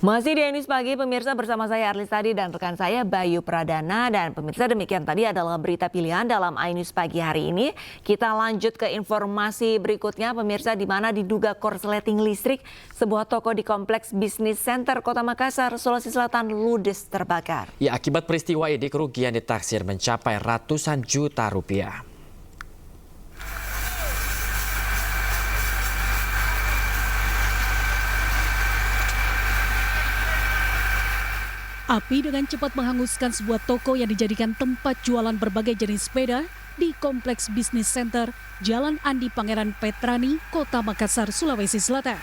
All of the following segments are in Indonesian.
Masih di News Pagi, pemirsa, bersama saya Arlis Tadi dan rekan saya Bayu Pradana. Dan pemirsa, demikian tadi adalah berita pilihan dalam iNews Pagi hari ini. Kita lanjut ke informasi berikutnya, pemirsa, di mana diduga korsleting listrik sebuah toko di Kompleks Bisnis Center Kota Makassar, Sulawesi Selatan ludes terbakar. Ya, akibat peristiwa ini kerugian ditaksir mencapai ratusan juta rupiah. Api dengan cepat menghanguskan sebuah toko yang dijadikan tempat jualan berbagai jenis sepeda di Kompleks Bisnis Center, Jalan Andi Pangeran Petrani, Kota Makassar, Sulawesi Selatan.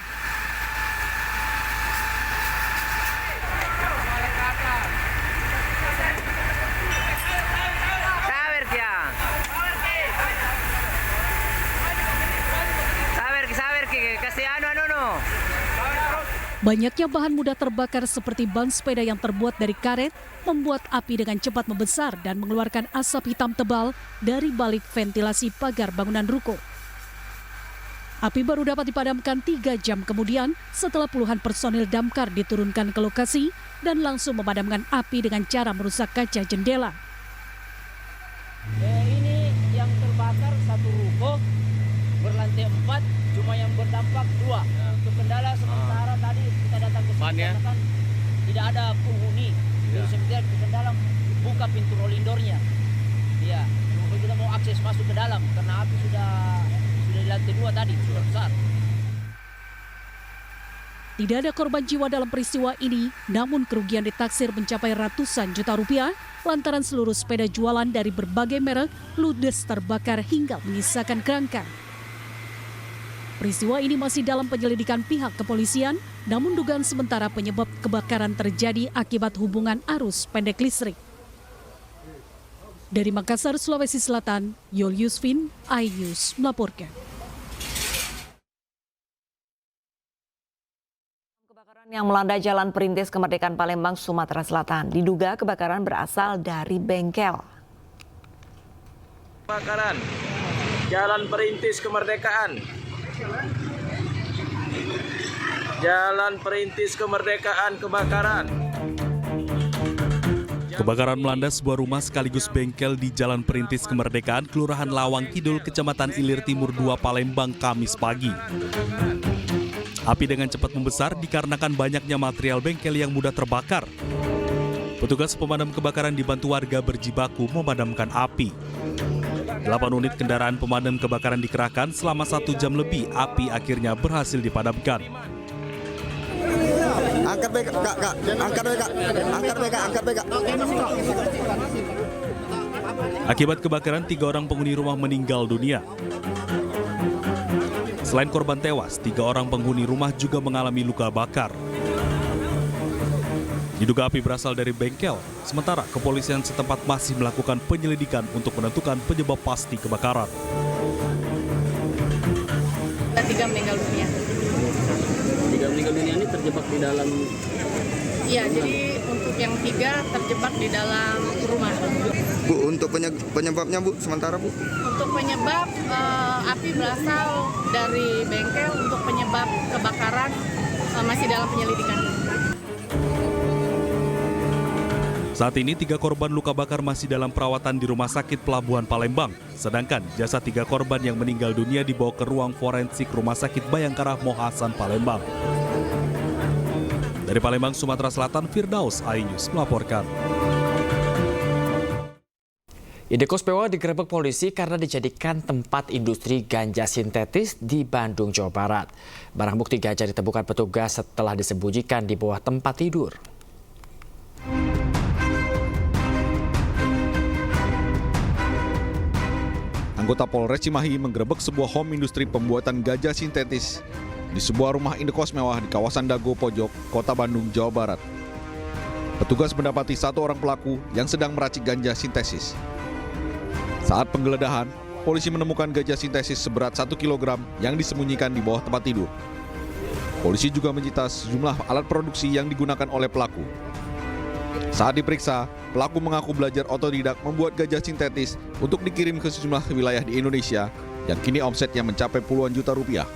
Banyaknya bahan mudah terbakar seperti ban sepeda yang terbuat dari karet membuat api dengan cepat membesar dan mengeluarkan asap hitam tebal dari balik ventilasi pagar bangunan ruko. Api baru dapat dipadamkan 3 jam kemudian setelah puluhan personil damkar diturunkan ke lokasi dan langsung memadamkan api dengan cara merusak kaca jendela. Ini yang terbakar satu ruko berlantai 4, cuma yang berdampak 2. Untuk kendala sementara tadi kita datang ke sini katakan tidak ada penghuni. Jadi sebenarnya kendala buka pintu rolling door-nya. Iya, kita mau akses masuk ke dalam karena api sudah di lantai 2 tadi, sudah besar. Tidak ada korban jiwa dalam peristiwa ini, namun kerugian ditaksir mencapai ratusan juta rupiah lantaran seluruh sepeda jualan dari berbagai merek ludes terbakar hingga menyisakan kerangka. Peristiwa ini masih dalam penyelidikan pihak kepolisian, namun dugaan sementara penyebab kebakaran terjadi akibat hubungan arus pendek listrik. Dari Makassar, Sulawesi Selatan, Yul Yusfin, iNews melaporkan. Kebakaran yang melanda Jalan Perintis Kemerdekaan Palembang, Sumatera Selatan. Diduga kebakaran berasal dari bengkel. Kebakaran Jalan Perintis Kemerdekaan. Jalan Perintis Kemerdekaan kebakaran. Kebakaran melanda sebuah rumah sekaligus bengkel di Jalan Perintis Kemerdekaan, Kelurahan Lawang Kidul, Kecamatan Ilir Timur 2, Palembang, Kamis pagi. Api dengan cepat membesar dikarenakan banyaknya material bengkel yang mudah terbakar. Petugas pemadam kebakaran dibantu warga berjibaku memadamkan api. 8 unit kendaraan pemadam kebakaran dikerahkan selama 1 jam lebih, api akhirnya berhasil dipadamkan. Angkat BK, Kak. Angkat BK. Angkat BK. Akibat kebakaran, 3 orang penghuni rumah meninggal dunia. Selain korban tewas, 3 orang penghuni rumah juga mengalami luka bakar. Diduga api berasal dari bengkel, sementara kepolisian setempat masih melakukan penyelidikan untuk menentukan penyebab pasti kebakaran. 3 meninggal dunia. 3 meninggal dunia ini terjebak di dalam. Iya, jadi untuk yang 3 terjebak di dalam rumah. Bu, untuk penyebabnya, Bu, sementara, Bu? Untuk penyebab api berasal dari bengkel, untuk penyebab kebakaran masih dalam penyelidikan. Saat ini 3 korban luka bakar masih dalam perawatan di Rumah Sakit Pelabuhan Palembang. Sedangkan jasad 3 korban yang meninggal dunia dibawa ke ruang forensik Rumah Sakit Bayangkara Mohasan Palembang. Dari Palembang, Sumatera Selatan, Firdaus, iNews melaporkan. Indekos PW digerebek polisi karena dijadikan tempat industri ganja sintetis di Bandung, Jawa Barat. Barang bukti ganja ditemukan petugas setelah disembunyikan di bawah tempat tidur. Anggota Polres Cimahi menggerebek sebuah home industri pembuatan ganja sintetis di sebuah rumah indekos mewah di kawasan Dago Pojok, Kota Bandung, Jawa Barat. Petugas mendapati 1 orang pelaku yang sedang meracik ganja sintesis. Saat penggeledahan, polisi menemukan ganja sintesis seberat 1 kg yang disembunyikan di bawah tempat tidur. Polisi juga menyita sejumlah alat produksi yang digunakan oleh pelaku. Saat diperiksa, pelaku mengaku belajar otodidak membuat ganja sintetis untuk dikirim ke sejumlah wilayah di Indonesia yang kini omsetnya mencapai puluhan juta rupiah.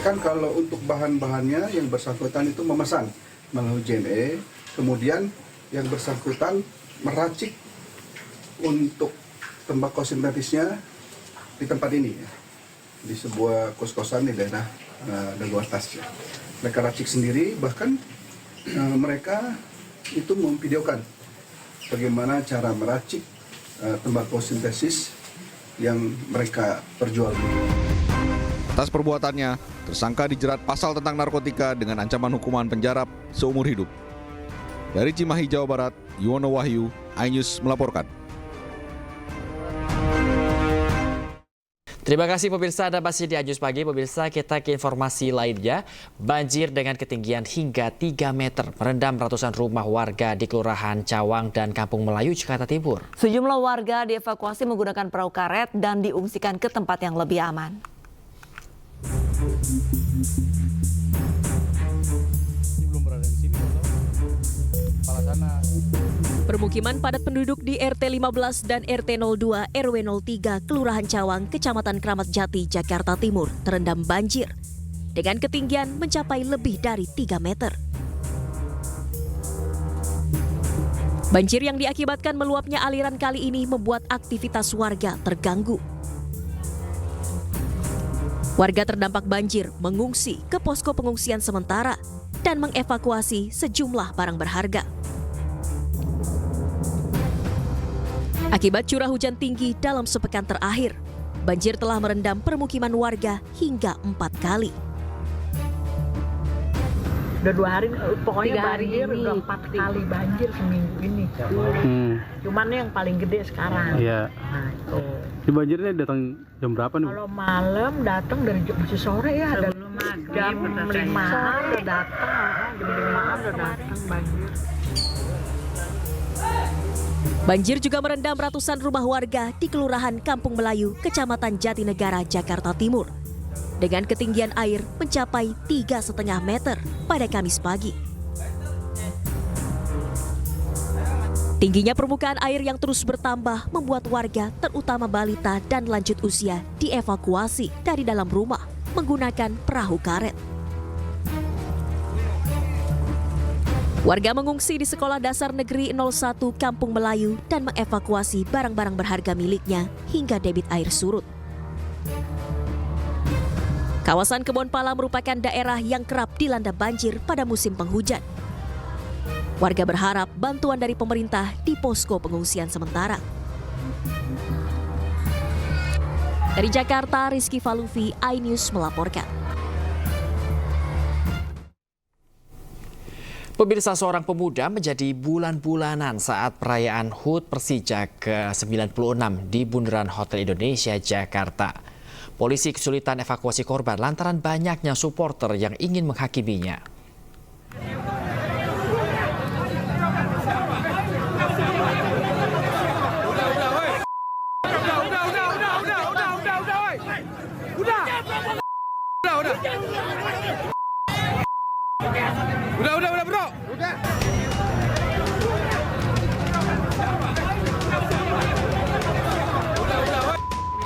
Kan kalau untuk bahan-bahannya yang bersangkutan itu memesan melalui JNE, kemudian yang bersangkutan meracik untuk tembakau sintetisnya di tempat ini, ya, di sebuah kos-kosan di daerah Dago Atas. Ya. Mereka racik sendiri, bahkan mereka itu memvideokan bagaimana cara meracik tembakau sintetis yang mereka perjualbelikan. Atas perbuatannya, tersangka dijerat pasal tentang narkotika dengan ancaman hukuman penjara seumur hidup. Dari Cimahi, Jawa Barat, Yuwono Wahyu, iNews melaporkan. Terima kasih pemirsa, Anda masih di iNews Pagi. Pemirsa, kita ke informasi lainnya. Banjir dengan ketinggian hingga 3 meter merendam ratusan rumah warga di Kelurahan Cawang dan Kampung Melayu, Jakarta Timur. Sejumlah warga dievakuasi menggunakan perahu karet dan diungsikan ke tempat yang lebih aman. Permukiman padat penduduk di RT 15 dan RT 02 RW 03 Kelurahan Cawang, Kecamatan Kramat Jati, Jakarta Timur terendam banjir dengan ketinggian mencapai lebih dari 3 meter. Banjir yang diakibatkan meluapnya aliran kali ini membuat aktivitas warga terganggu. Warga terdampak banjir mengungsi ke posko pengungsian sementara dan mengevakuasi sejumlah barang berharga. Akibat curah hujan tinggi dalam sepekan terakhir, banjir telah merendam permukiman warga hingga 4 kali. Udah 2 hari, pokoknya banjir, udah 4 kali banjir seminggu ini. Cuman yang paling gede sekarang. Iya. Nah, itu. Di banjirnya datang jam berapa nih? Kalau malam datang dari masih sore ya, ada jam 5-an udah datang, jam 5-an udah datang banjir. Banjir juga merendam ratusan rumah warga di Kelurahan Kampung Melayu, Kecamatan Jatinegara, Jakarta Timur. Dengan ketinggian air mencapai 3,5 meter pada Kamis pagi. Tingginya permukaan air yang terus bertambah membuat warga, terutama balita dan lanjut usia, dievakuasi dari dalam rumah menggunakan perahu karet. Warga mengungsi di Sekolah Dasar Negeri 01 Kampung Melayu dan mengevakuasi barang-barang berharga miliknya hingga debit air surut. Kawasan Kebonpala merupakan daerah yang kerap dilanda banjir pada musim penghujan. Warga berharap bantuan dari pemerintah di posko pengungsian sementara. Dari Jakarta, Rizky Falufi, iNews melaporkan. Pemirsa, seorang pemuda menjadi bulan-bulanan saat perayaan HUT Persija ke-96 di Bundaran Hotel Indonesia, Jakarta. Polisi kesulitan evakuasi korban lantaran banyaknya supporter yang ingin menghakiminya. Udah, bro. Udah.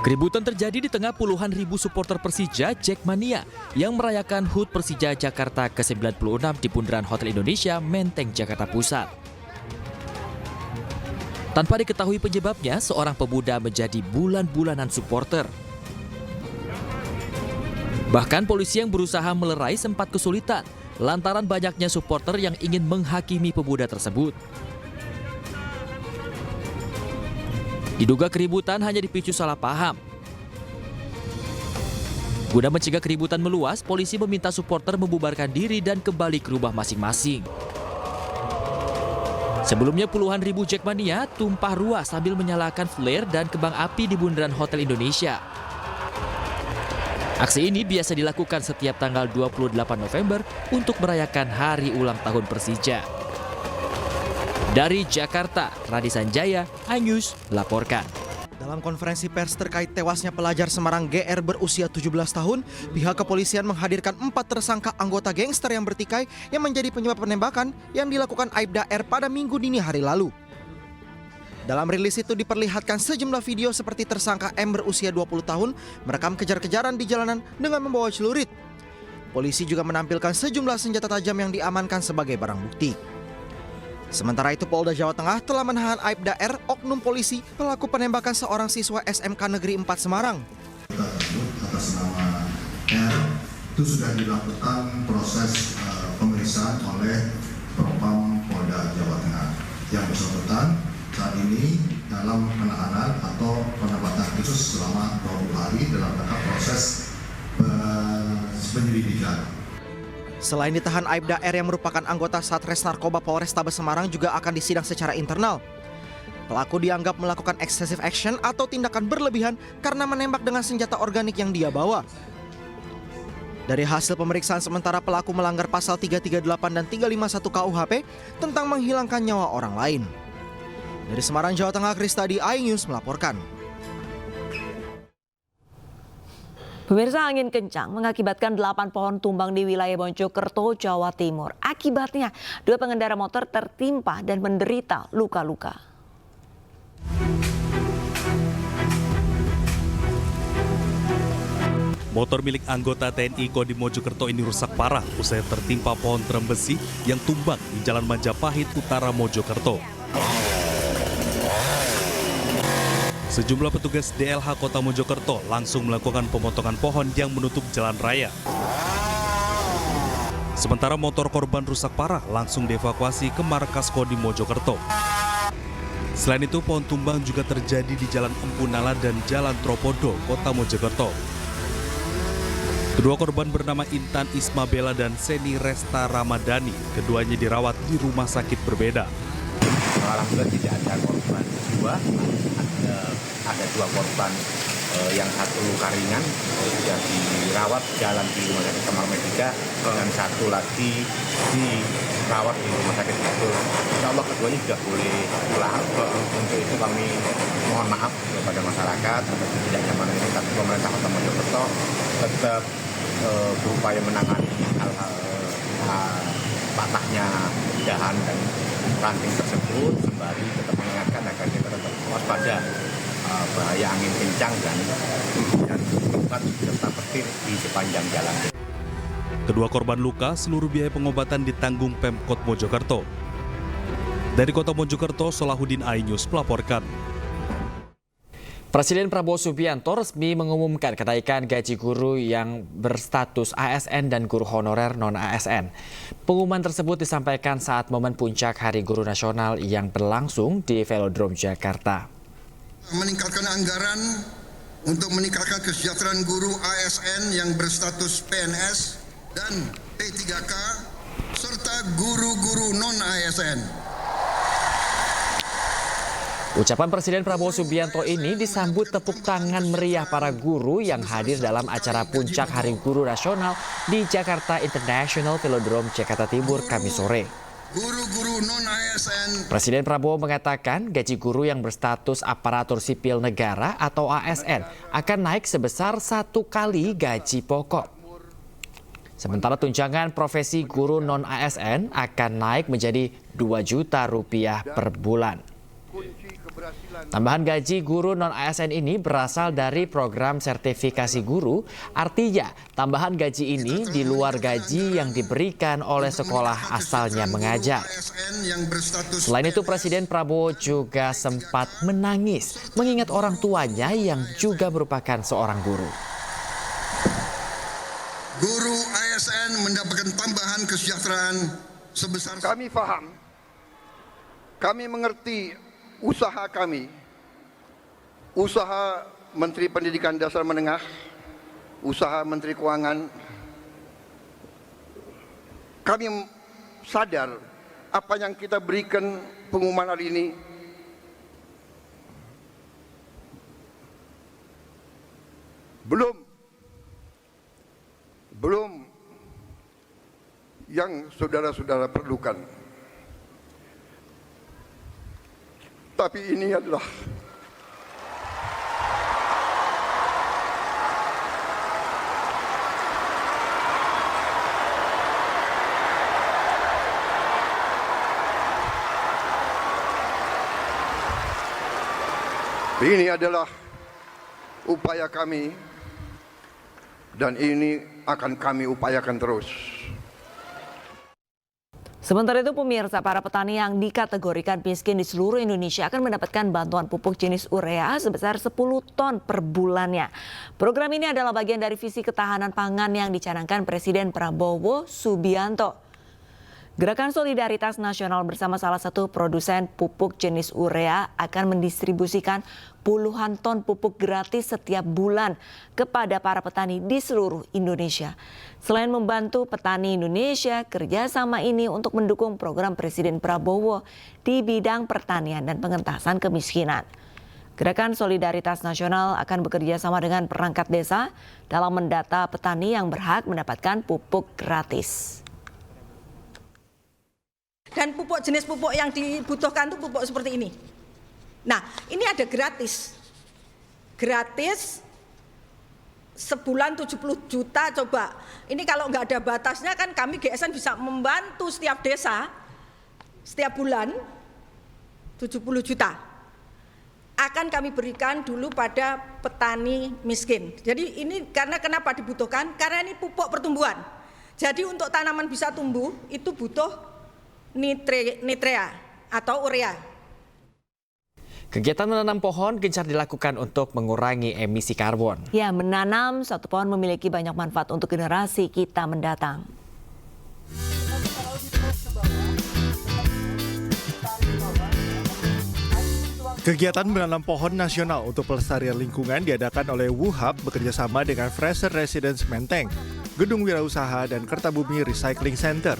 Keributan terjadi di tengah puluhan ribu supporter Persija Jackmania yang merayakan HUT Persija Jakarta ke-96 di Bundaran Hotel Indonesia, Menteng, Jakarta Pusat. Tanpa diketahui penyebabnya, seorang pemuda menjadi bulan-bulanan supporter. Bahkan polisi yang berusaha melerai sempat kesulitan lantaran banyaknya supporter yang ingin menghakimi pemuda tersebut. Diduga keributan hanya dipicu salah paham. Guna mencegah keributan meluas, polisi meminta supporter membubarkan diri dan kembali ke rumah masing-masing. Sebelumnya puluhan ribu Jackmania tumpah ruah sambil menyalakan flare dan kembang api di Bundaran Hotel Indonesia. Aksi ini biasa dilakukan setiap tanggal 28 November untuk merayakan hari ulang tahun Persija. Dari Jakarta, Radi Sanjaya, iNews melaporkan. Dalam konferensi pers terkait tewasnya pelajar Semarang GR berusia 17 tahun, pihak kepolisian menghadirkan 4 tersangka anggota gangster yang bertikai yang menjadi penyebab penembakan yang dilakukan Aibda R pada Minggu dini hari lalu. Dalam rilis itu diperlihatkan sejumlah video seperti tersangka M berusia 20 tahun merekam kejar-kejaran di jalanan dengan membawa celurit. Polisi juga menampilkan sejumlah senjata tajam yang diamankan sebagai barang bukti. Sementara itu Polda Jawa Tengah telah menahan Aibda R, oknum polisi pelaku penembakan seorang siswa SMK Negeri 4 Semarang. Atas nama R itu sudah dilakukan proses pemeriksaan oleh Propam Polda Jawa Tengah. Yang bersangkutan saat ini dalam penahanan atau penempatan khusus selama 20 hari dalam rangka proses penyelidikan. Selain ditahan, Aibda R yang merupakan anggota Satres Narkoba Polrestabes Semarang juga akan disidang secara internal. Pelaku dianggap melakukan excessive action atau tindakan berlebihan karena menembak dengan senjata organik yang dia bawa. Dari hasil pemeriksaan sementara, pelaku melanggar pasal 338 dan 351 KUHP tentang menghilangkan nyawa orang lain. Dari Semarang, Jawa Tengah, Kristadi, iNews melaporkan. Pemirsa, angin kencang mengakibatkan 8 pohon tumbang di wilayah Mojokerto, Jawa Timur. Akibatnya, 2 pengendara motor tertimpa dan menderita luka-luka. Motor milik anggota TNI Kodim Mojokerto ini rusak parah usai tertimpa pohon trembesi yang tumbang di Jalan Majapahit Utara, Mojokerto. Sejumlah petugas DLH Kota Mojokerto langsung melakukan pemotongan pohon yang menutup jalan raya. Sementara motor korban rusak parah langsung dievakuasi ke markas Kodim Mojokerto. Selain itu, pohon tumbang juga terjadi di Jalan Empunala dan Jalan Tropodo, Kota Mojokerto. Kedua korban bernama Intan Ismabela dan Seni Resta Ramadhani. Keduanya dirawat di rumah sakit berbeda. Alhamdulillah tidak ada korban jiwa, ada 2 korban yang satu luka ringan sudah dirawat jalan di rumah sakit Kemar Medika dan satu lagi dirawat di rumah sakit itu. Insya Allah keduanya sudah boleh pulang. Untuk itu kami mohon maaf kepada masyarakat atas tidak nyamanan ini, tapi pemerintah Kota Mojokerto tetap berupaya menangani hal-hal patahnya dahan dan ranting tersebut, sembari tetap mengingatkan agar kita tetap waspada bahaya angin kencang dan tempat serta petir di sepanjang jalan. Kedua korban luka, seluruh biaya pengobatan ditanggung Pemkot Mojokerto. Dari Kota Mojokerto, Solahuddin, iNews melaporkan. Presiden Prabowo Subianto resmi mengumumkan kenaikan gaji guru yang berstatus ASN dan guru honorer non-ASN. Pengumuman tersebut disampaikan saat momen puncak Hari Guru Nasional yang berlangsung di Velodrome Jakarta. Meningkatkan anggaran untuk meningkatkan kesejahteraan guru ASN yang berstatus PNS dan P3K serta guru-guru non-ASN. Ucapan Presiden Prabowo Subianto ini disambut tepuk tangan meriah para guru yang hadir dalam acara puncak Hari Guru Nasional di Jakarta International Velodrome, Jakarta Timur, Kamis sore. Presiden Prabowo mengatakan gaji guru yang berstatus aparatur sipil negara atau ASN akan naik sebesar 1 kali gaji pokok. Sementara tunjangan profesi guru non-ASN akan naik menjadi Rp2 juta per bulan. Tambahan gaji guru non-ASN ini berasal dari program sertifikasi guru, artinya tambahan gaji ini di luar gaji yang diberikan oleh sekolah asalnya mengajar. Selain itu, Presiden Prabowo juga sempat menangis mengingat orang tuanya yang juga merupakan seorang guru. Guru ASN mendapatkan tambahan kesejahteraan sebesar. Kami paham, kami mengerti usaha kami, usaha Menteri Pendidikan Dasar Menengah, usaha Menteri Keuangan. Kami sadar apa yang kita berikan pengumuman hari ini belum yang saudara-saudara perlukan. Tapi ini adalah upaya kami dan ini akan kami upayakan terus. Sementara itu pemirsa, para petani yang dikategorikan miskin di seluruh Indonesia akan mendapatkan bantuan pupuk jenis urea sebesar 10 ton per bulannya. Program ini adalah bagian dari visi ketahanan pangan yang dicanangkan Presiden Prabowo Subianto. Gerakan Solidaritas Nasional bersama salah satu produsen pupuk jenis urea akan mendistribusikan puluhan ton pupuk gratis setiap bulan kepada para petani di seluruh Indonesia. Selain membantu petani Indonesia, kerjasama ini untuk mendukung program Presiden Prabowo di bidang pertanian dan pengentasan kemiskinan. Gerakan Solidaritas Nasional akan bekerja sama dengan perangkat desa dalam mendata petani yang berhak mendapatkan pupuk gratis. Dan pupuk jenis pupuk yang dibutuhkan itu pupuk seperti ini. Nah, ini ada gratis. Gratis sebulan 70 juta coba. Ini kalau nggak ada batasnya kan kami GSN bisa membantu setiap desa setiap bulan 70 juta. Akan kami berikan dulu pada petani miskin. Jadi ini karena kenapa dibutuhkan? Karena ini pupuk pertumbuhan. Jadi untuk tanaman bisa tumbuh itu butuh nitrea atau urea. Kegiatan menanam pohon gencar dilakukan untuk mengurangi emisi karbon. Ya, menanam satu pohon memiliki banyak manfaat untuk generasi kita mendatang. Kegiatan menanam pohon nasional untuk pelestarian lingkungan diadakan oleh WUHAP bekerjasama dengan Fraser Residence Menteng, Gedung Wirausaha dan Kertabumi Recycling Center.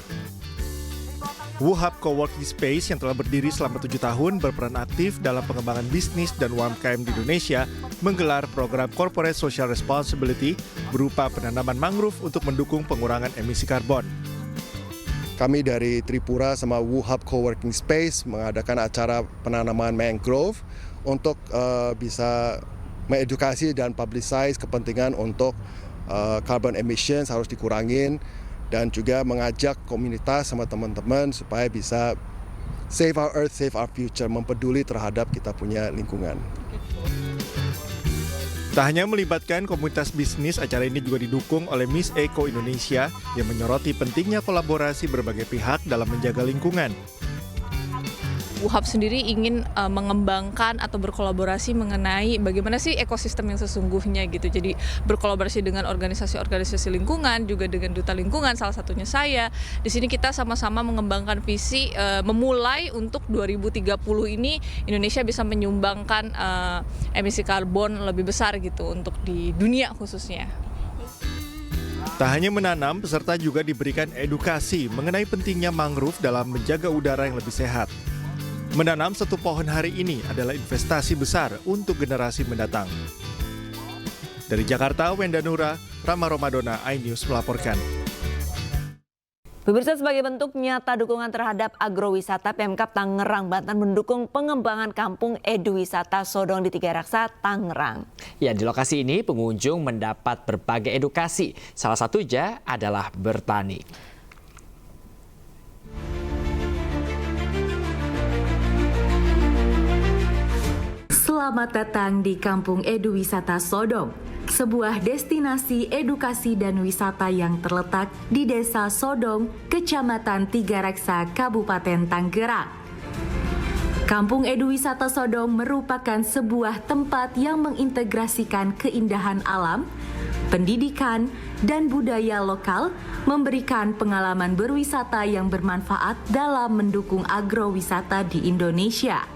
WUHAP Coworking Space yang telah berdiri selama 7 tahun berperan aktif dalam pengembangan bisnis dan UMKM di Indonesia menggelar program Corporate Social Responsibility berupa penanaman mangrove untuk mendukung pengurangan emisi karbon. Kami dari Tripura sama WUHAP Coworking Space mengadakan acara penanaman mangrove untuk bisa mengedukasi dan publicize kepentingan untuk carbon emissions harus dikurangin, dan juga mengajak komunitas sama teman-teman supaya bisa save our earth, save our future, mempeduli terhadap kita punya lingkungan. Tak hanya melibatkan komunitas bisnis, acara ini juga didukung oleh Miss Eco Indonesia yang menyoroti pentingnya kolaborasi berbagai pihak dalam menjaga lingkungan. WUHAP sendiri ingin mengembangkan atau berkolaborasi mengenai bagaimana sih ekosistem yang sesungguhnya gitu. Jadi berkolaborasi dengan organisasi-organisasi lingkungan, juga dengan duta lingkungan, salah satunya saya. Di sini kita sama-sama mengembangkan visi memulai untuk 2030 ini Indonesia bisa menyumbangkan emisi karbon lebih besar gitu untuk di dunia khususnya. Tak hanya menanam, peserta juga diberikan edukasi mengenai pentingnya mangrove dalam menjaga udara yang lebih sehat. Menanam satu pohon hari ini adalah investasi besar untuk generasi mendatang. Dari Jakarta, Wenda Nura, Rama Romadona, iNews melaporkan. Pemirsa, sebagai bentuk nyata dukungan terhadap agrowisata, Pemkab Tangerang, Banten mendukung pengembangan kampung eduwisata Sodong di Tiga Raksa, Tangerang. Ya, di lokasi ini pengunjung mendapat berbagai edukasi. Salah satunya adalah bertani. Selamat datang di Kampung Eduwisata Sodong, sebuah destinasi edukasi dan wisata yang terletak di Desa Sodong, Kecamatan Tiga Raksa, Kabupaten Tangerang. Kampung Eduwisata Sodong merupakan sebuah tempat yang mengintegrasikan keindahan alam, pendidikan, dan budaya lokal, memberikan pengalaman berwisata yang bermanfaat dalam mendukung agrowisata di Indonesia.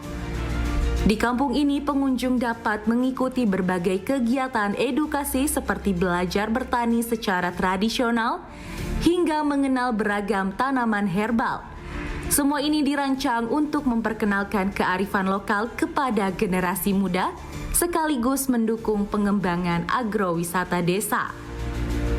Di kampung ini, pengunjung dapat mengikuti berbagai kegiatan edukasi seperti belajar bertani secara tradisional hingga mengenal beragam tanaman herbal. Semua ini dirancang untuk memperkenalkan kearifan lokal kepada generasi muda, sekaligus mendukung pengembangan agrowisata desa.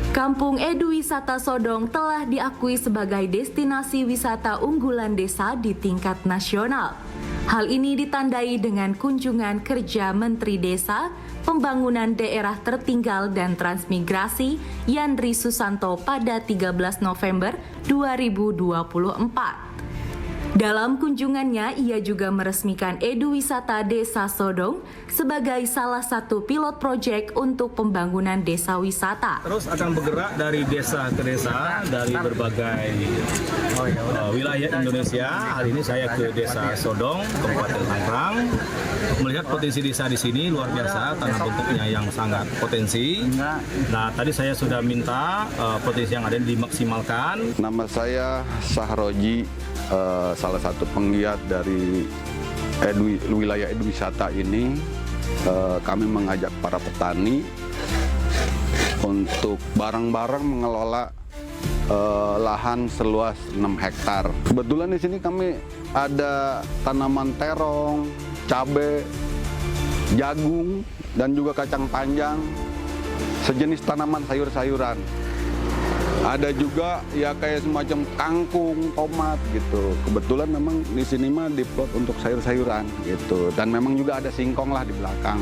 Kampung Eduwisata Sodong telah diakui sebagai destinasi wisata unggulan desa di tingkat nasional. Hal ini ditandai dengan kunjungan kerja Menteri Desa, Pembangunan Daerah Tertinggal dan Transmigrasi Yandri Susanto pada 13 November 2024. Dalam kunjungannya, ia juga meresmikan Eduwisata Desa Sodong sebagai salah satu pilot proyek untuk pembangunan desa wisata. Terus akan bergerak dari desa ke desa, dari berbagai wilayah Indonesia. Hari ini saya ke Desa Sodong, Kabupaten Tangerang. Melihat potensi desa di sini luar biasa, tanah bentuknya yang sangat potensi. Nah, tadi saya sudah minta potensi yang ada dimaksimalkan. Nama saya Sahroji, salah satu penggiat dari wilayah Eduwisata ini. Kami mengajak para petani untuk bareng-bareng mengelola lahan seluas 6 hektar. Kebetulan di sini kami ada tanaman terong, cabai, jagung, dan juga kacang panjang, sejenis tanaman sayur-sayuran. Ada juga ya kayak semacam kangkung, tomat gitu. Kebetulan memang di sini mah diplot untuk sayur-sayuran gitu. Dan memang juga ada singkong lah di belakang.